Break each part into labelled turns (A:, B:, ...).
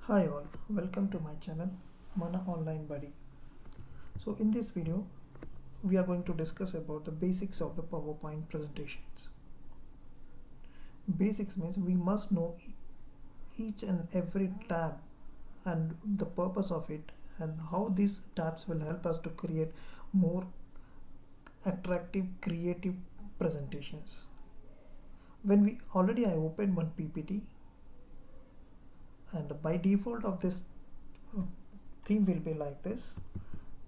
A: Hi all, welcome to my channel Mana Online Buddy. So in this video we are going to discuss about the basics of the PowerPoint presentations. Basics means we must know each and every tab and the purpose of it and how these tabs will help us to create more attractive creative presentations. When I opened one PPT and by default of this uh, theme will be like this,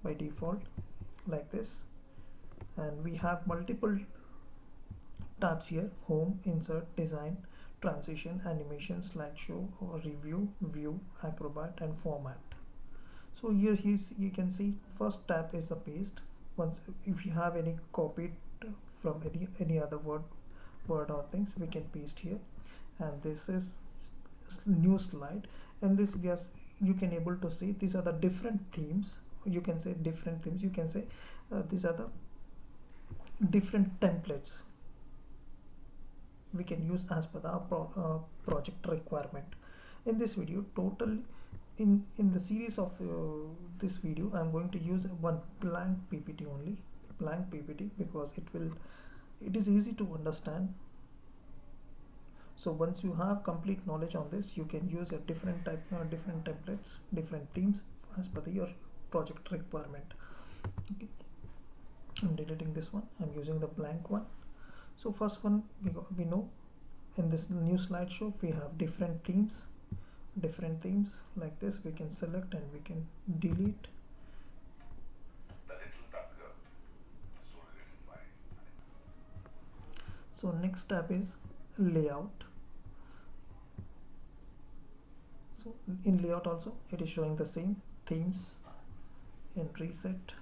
A: by default like this, and we have multiple tabs here: home, insert, design, transition, animation, slideshow, or review, view, acrobat, and format. So here you can see first tab is the paste. Once if you have any copied from any other word or things, we can paste here. And this is new slide, and this you can able to see these are the different themes. You can say different themes, you can say these are the different templates we can use as per the project requirement. In this video total, in the series of this video, I'm going to use one blank PPT only, blank PPT, because it is easy to understand. So once you have complete knowledge on this, you can use a different templates, different themes as per your project requirement. Okay. I'm deleting this one, I'm using the blank one. So first one, we know in this new slideshow we have different themes like this. We can select and we can delete. So next tab is layout. So in layout also it is showing the same themes. In reset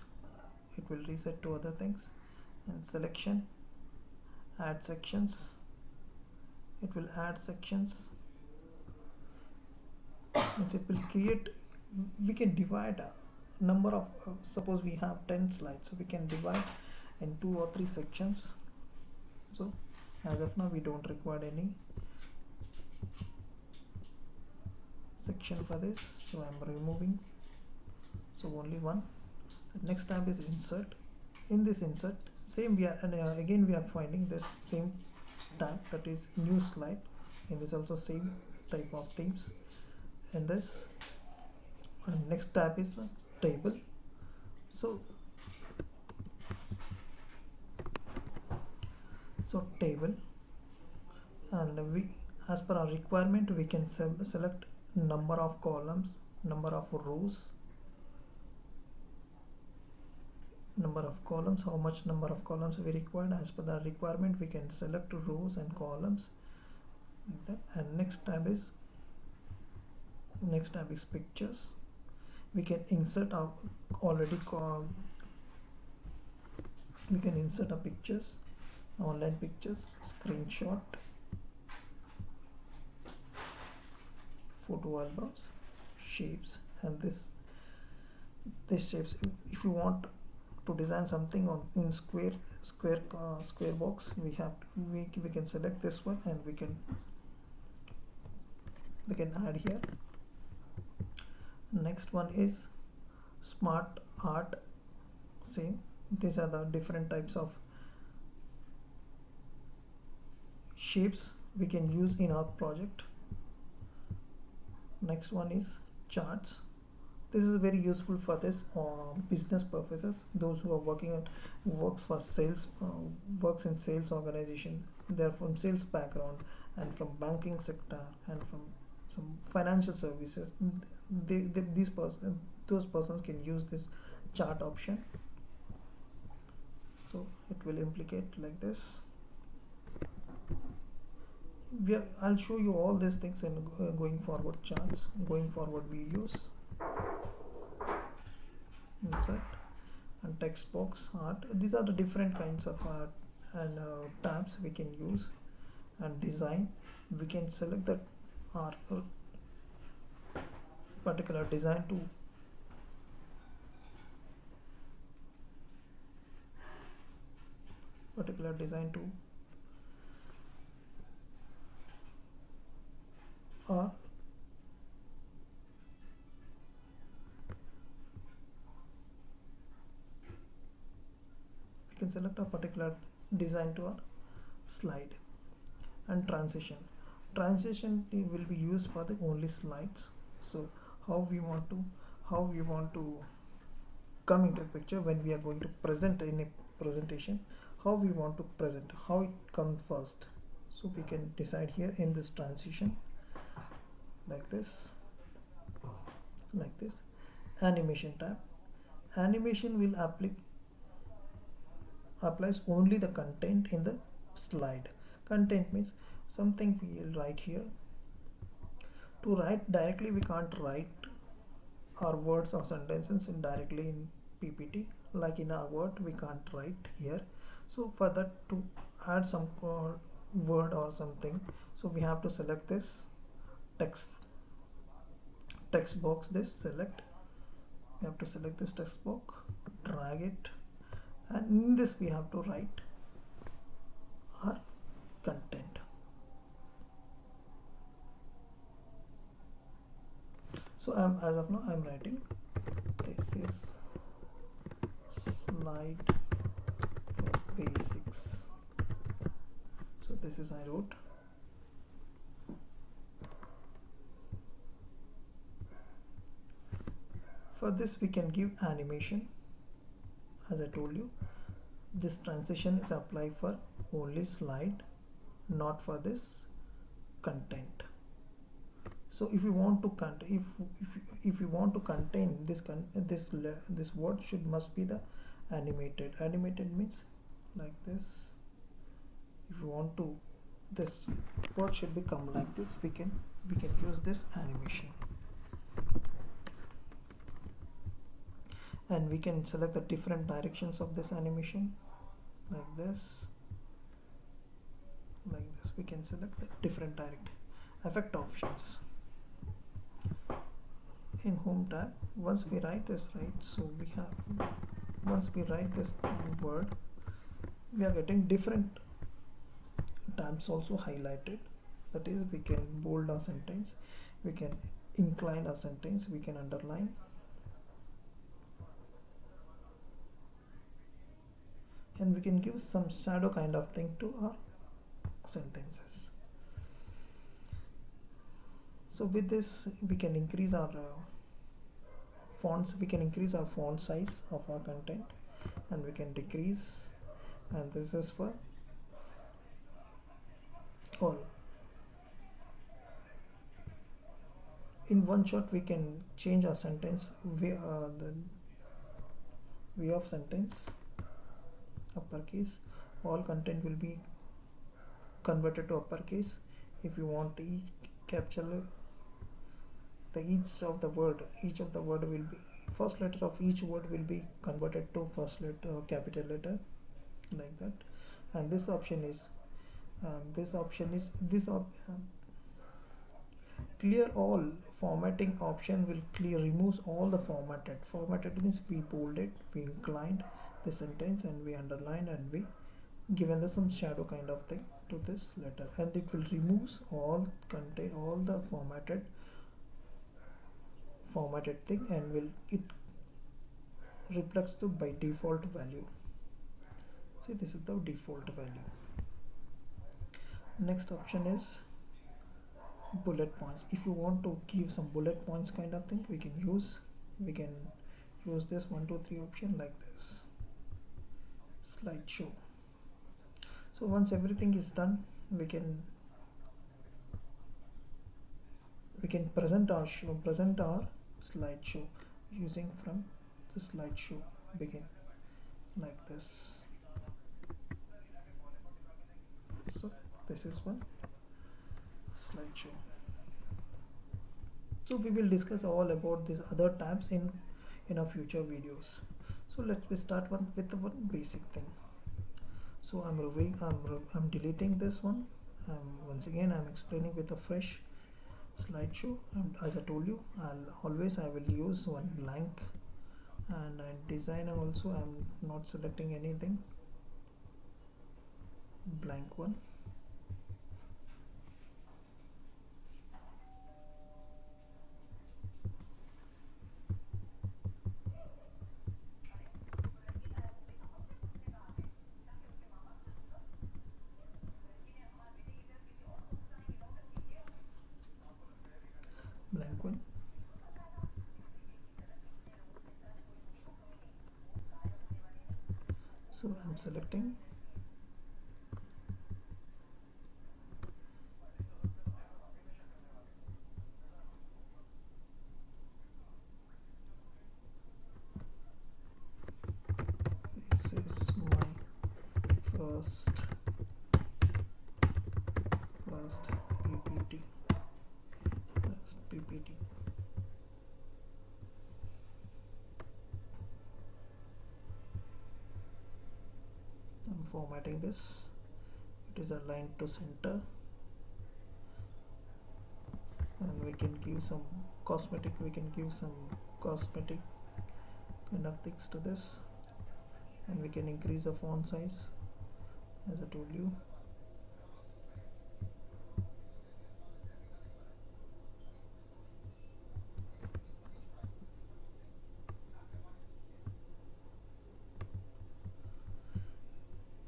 A: it will reset to other things, and selection, add sections, it will add sections. Means it will create, we can divide a number of suppose we have 10 slides, so we can divide in 2 or 3 sections. So as of now we don't require any section for this, so I'm removing, so only one. So next tab is insert. In this insert, same we are, and again we are finding this same tab, that is new slide. In this also same type of themes. In this, and next tab is table. So table, and we, as per our requirement, we can select number of columns, number of rows, how much number of columns we require. As per the requirement we can select rows and columns like that. And next tab is pictures. We can insert our we can insert our pictures, online pictures, screenshot, photo albums, shapes, and this shapes. If you want to design something in square box, we can select this one, and we can add here. Next one is smart art. Same, these are the different types of shapes we can use in our project. Next one is charts. This is very useful for this business purposes. Those who are works for sales, works in sales organization, they're from sales background and from banking sector and from some financial services. Those persons can use this chart option. So it will implicate like this. I'll show you all these things in going forward charts, going forward videos. Insert and text box, art. These are the different kinds of art and tabs we can use. And design, we can select that our particular design to or can select a particular design to our slide. And transition will be used for the only slides. So how we want to come into the picture when we are going to present in a presentation, how we want to present, how it comes first. So we can decide here in this transition, like this. Animation tab. Animation will applies only the content in the slide. Content means something we will write here. To write directly, we can't write our words or sentences directly in PPT. Like in our Word, we can't write here. So for that, to add some word or something, so we have to select this text box. We have to select this text box, drag it, and in this we have to write our content. So as of now I'm writing, this is slide for basics. So this is I wrote. For this we can give animation. As I told you, this transition is applied for only slide, not for this content. So if you want to if you want to contain this word must be the animated. Animated means like this. If you want to, this word should become like this, we can use this animation. And we can select the different directions of this animation, like this. We can select the different direct effect options. In home tab, once we write this, once we write this word, we are getting different tabs also highlighted. That is, we can bold our sentence, we can incline our sentence, we can underline, and we can give some shadow kind of thing to our sentences. So with this we can increase our fonts, we can increase our font size of our content, and we can decrease, and this is for all. In one shot we can change our sentence the way of sentence. Uppercase, all content will be converted to uppercase. If you want to capture each of the word will be, first letter of each word will be converted to first letter, capital letter, like that. And this option is clear all. Formatting option will removes all the formatted means we bolded, we inclined the sentence, and we underlined, and we given some shadow kind of thing to this letter, and it will removes all content, all the formatted thing, and it reflects the by default value. See, this is the default value. Next option is bullet points. If you want to give some bullet points kind of thing, we can use this 1 2 3 option, like this slideshow. So once everything is done, we can present our slideshow using from the slideshow begin, like this. So this is one slideshow. So we will discuss all about these other tabs in our future videos. So let's start with the one basic thing. So I'm deleting this one. Once again I'm explaining with a fresh slideshow, and as I told you, I will use one blank, and design also I'm not selecting anything, blank one. So I'm selecting. This is my first PPT. First PPT. I'm formatting this. It is aligned to center, and we can give some cosmetic. We can give some cosmetic kind of things to this, and we can increase the font size, as I told you.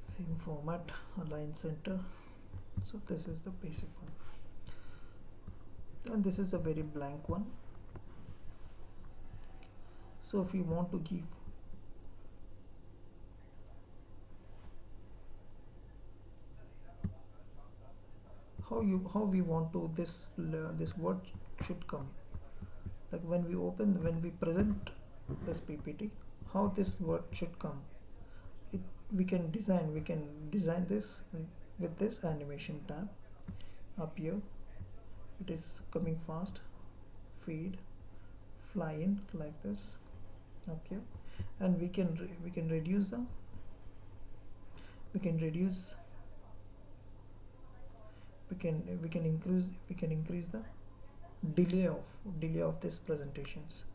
A: Same format, align center. So this is the basic one, and this is a very blank one. So if you want to give how we want to this word should come, like when we present this PPT, how this word should come. We can design this with this animation tab up here. It is coming fast, feed, fly in like this up here, and we can reduce the we can increase the delay of these presentations.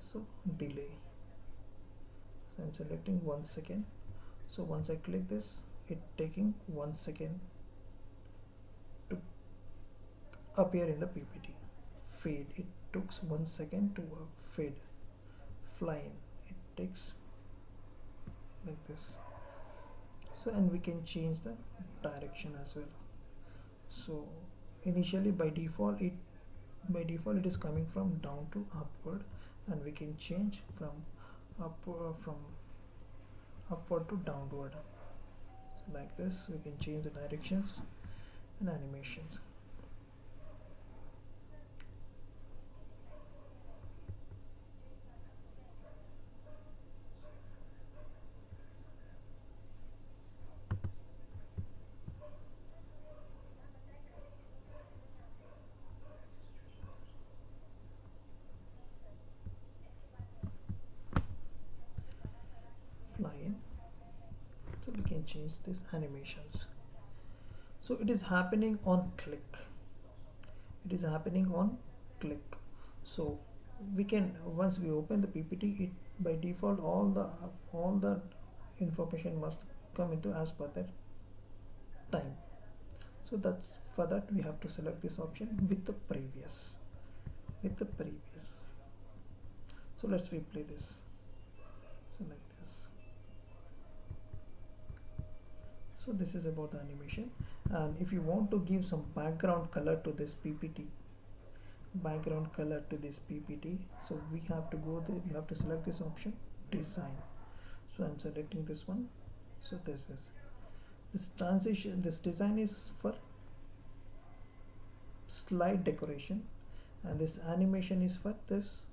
A: So delay, so I'm selecting 1 second. So once I click this, it taking 1 second to appear in the PPT. Fade, it took 1 second to fade. Fly in, it takes like this. So and we can change the direction as well. So initially by default it is coming from down to upward, and we can change from upward to downward. So like this we can change the directions and animations. Fly in, so we can change these animations. So it is happening on click. It is happening on click. So we can, once we open the PPT, it by default all the information must come into as per their time. So that's for that we have to select this option with the previous. So let's replay this. So like this. So this is about the animation, and if you want to give some background color to this PPT, so we have to go there, we have to select this option, design. So I'm selecting this one. So this design is for slide decoration, and this animation is for this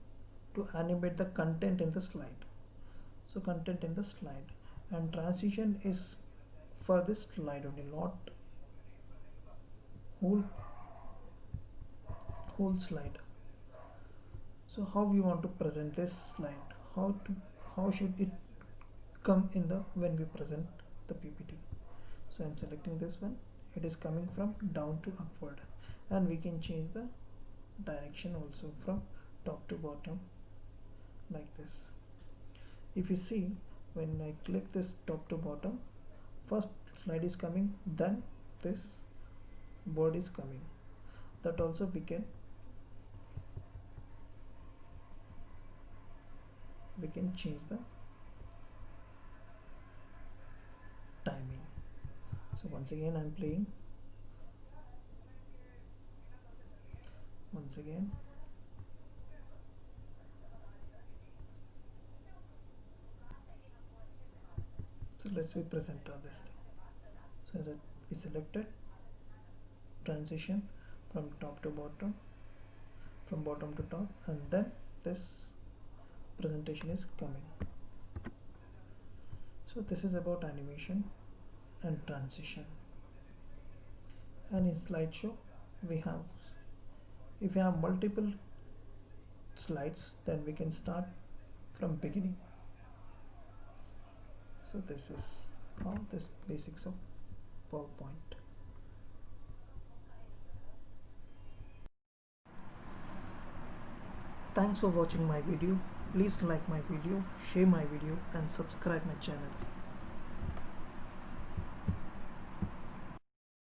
A: to animate the content in the slide. So content in the slide, and transition is for this slide only, not whole slide. So how we want to present this slide, how should it come in the when we present the PPT. So I'm selecting this one. It is coming from down to upward, and we can change the direction also from top to bottom like this. If you see, when I click this top to bottom, first slide is coming, then this word is coming. That also we can change the timing. So once again I'm playing. Once again. So let's present this thing. So as we selected transition from top to bottom, from bottom to top, and then this presentation is coming. So this is about animation and transition. And in slideshow we have, if you have multiple slides, then we can start from beginning. So this is how this basics of PowerPoint. Thanks for watching my video. Please like my video, share my video and subscribe my channel.